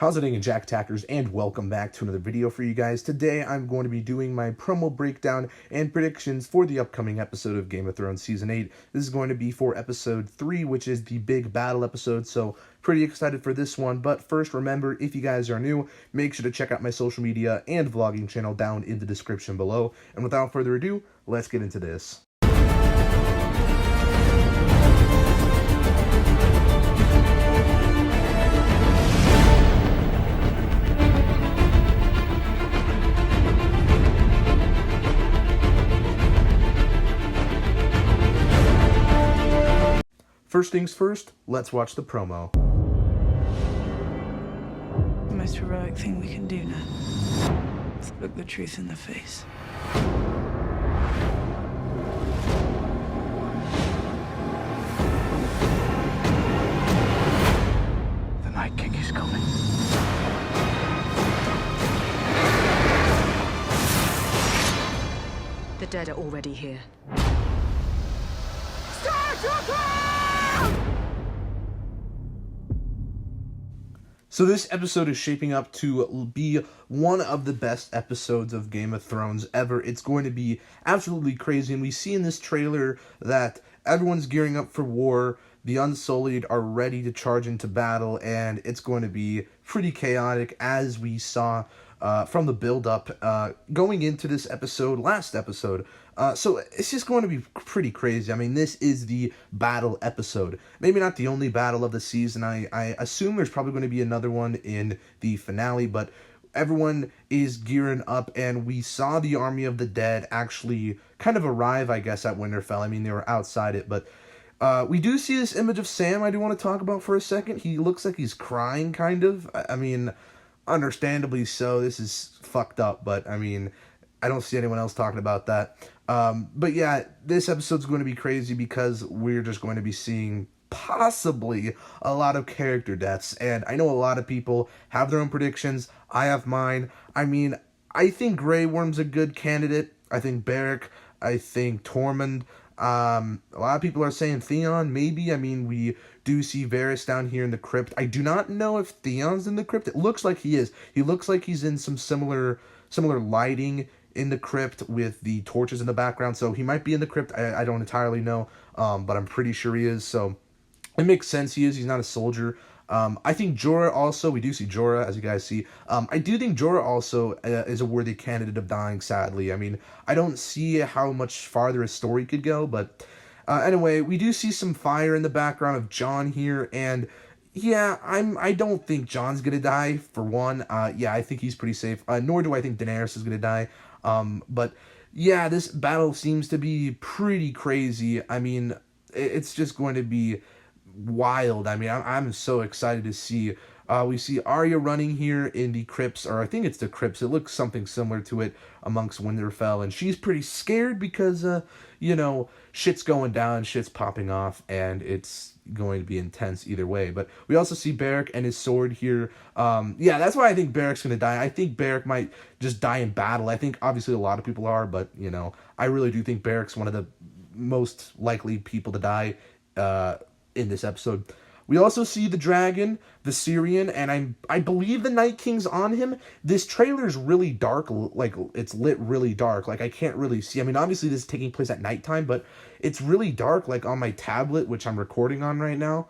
How's it going, Jack Tackers, and welcome back to another video for you guys. Today I'm going to be doing my promo breakdown and predictions for the upcoming episode of Game of Thrones Season 8. This is going to be for episode 3, which is the big battle episode, so pretty excited for this one. But first, remember, if you guys are new, make sure to check out my social media and vlogging channel down in the description below. And without further ado, let's get into this. First things first, let's watch the promo. The most heroic thing we can do now is look the truth in the face. The Night King is coming. The dead are already here. So this episode is shaping up to be one of the best episodes of Game of Thrones ever. It's going to be absolutely crazy, and we see in this trailer that everyone's gearing up for war. The Unsullied are ready to charge into battle, and it's going to be pretty chaotic, as we saw from the build-up going into this episode, last episode. So it's just going to be pretty crazy. I mean, this is the battle episode. Maybe not the only battle of the season. I assume there's probably going to be another one in the finale, but everyone is gearing up, and we saw the Army of the Dead actually kind of arrive, I guess, at Winterfell. I mean, they were outside it, but we do see this image of Sam I do want to talk about for a second. He looks like he's crying, kind of. I mean, understandably so. This is fucked up, but I mean, I don't see anyone else talking about that. But yeah, this episode's going to be crazy because we're just going to be seeing possibly a lot of character deaths. And I know a lot of people have their own predictions. I have mine. I mean, I think Grey Worm's a good candidate. I think Beric. I think Tormund. A lot of people are saying Theon, maybe. I mean, we do see Varys down here in the crypt. I do not know if Theon's in the crypt. It looks like he is. He looks like he's in some similar lighting in the crypt with the torches in the background. So he might be in the crypt. I don't entirely know, but I'm pretty sure he is. So it makes sense he is. He's not a soldier. I think Jorah also, we do see Jorah, as you guys see. I do think Jorah also is a worthy candidate of dying, sadly. I mean, I don't see how much farther his story could go, but anyway, we do see some fire in the background of Jon here, and yeah, I don't think Jon's gonna die, for one. Yeah, I think he's pretty safe. Nor do I think Daenerys is gonna die. But yeah, this battle seems to be pretty crazy. I mean, it's just going to be wild. I mean, I'm so excited to see. We see Arya running here in the crypts, or I think it's the crypts. It looks something similar to it amongst Winterfell, and she's pretty scared because, you know, shit's going down, shit's popping off, and it's going to be intense either way. But we also see Beric and his sword here. Yeah, that's why I think Beric's going to die. I think Beric might just die in battle. I think obviously a lot of people are, but, you know, I really do think Beric's one of the most likely people to die in this episode. We also see the dragon, the Syrian, and I believe the Night King's on him. This trailer's really dark, like, it's lit really dark. Like, I can't really see. I mean, obviously this is taking place at nighttime, but it's really dark, like, on my tablet, which I'm recording on right now.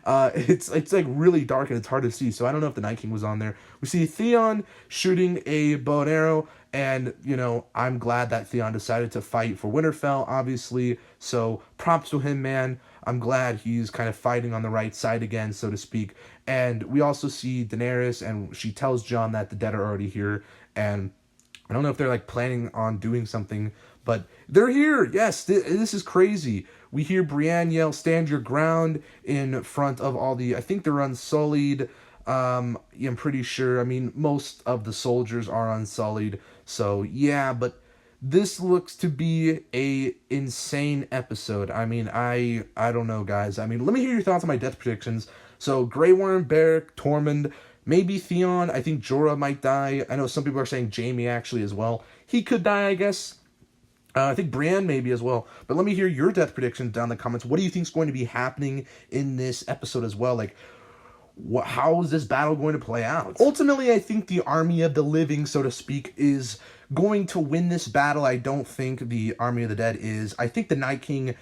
It's like really dark and it's hard to see, so I don't know if the Night King was on there. We see Theon shooting a bow and arrow, and, you know, I'm glad that Theon decided to fight for Winterfell, obviously, so props to him, man. I'm glad he's kind of fighting on the right side again, so to speak. And we also see Daenerys, and she tells Jon that the dead are already here, and I don't know if they're, like, planning on doing something, but they're here. Yes, this is crazy. We hear Brienne yell, "Stand your ground," in front of all the, I think they're Unsullied. I'm pretty sure. I mean, most of the soldiers are Unsullied. So, yeah, but this looks to be a insane episode. I mean, I don't know, guys. I mean, let me hear your thoughts on my death predictions. So, Grey Worm, Beric, Tormund, maybe Theon. I think Jorah might die. I know some people are saying Jaime actually as well. He could die, I guess. I think Brienne maybe as well. But let me hear your death predictions down in the comments. What do you think is going to be happening in this episode as well? Like, how is this battle going to play out? Ultimately, I think the Army of the Living, so to speak, is going to win this battle. I don't think the Army of the Dead is. I think the Night King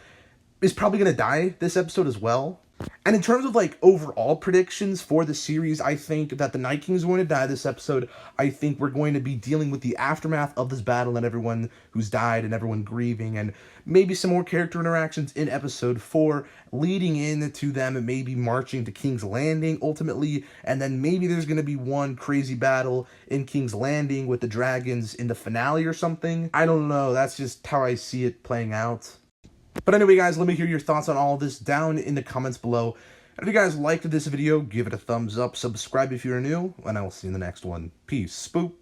is probably going to die this episode as well. And in terms of, like, overall predictions for the series, I think that the Night King is going to die this episode. I think we're going to be dealing with the aftermath of this battle and everyone who's died and everyone grieving, and maybe some more character interactions in episode 4, leading into them maybe marching to King's Landing ultimately, and then maybe there's going to be one crazy battle in King's Landing with the dragons in the finale or something. I don't know. That's just how I see it playing out. But anyway, guys, let me hear your thoughts on all of this down in the comments below. And if you guys liked this video, give it a thumbs up, subscribe if you're new, and I will see you in the next one. Peace. Spook.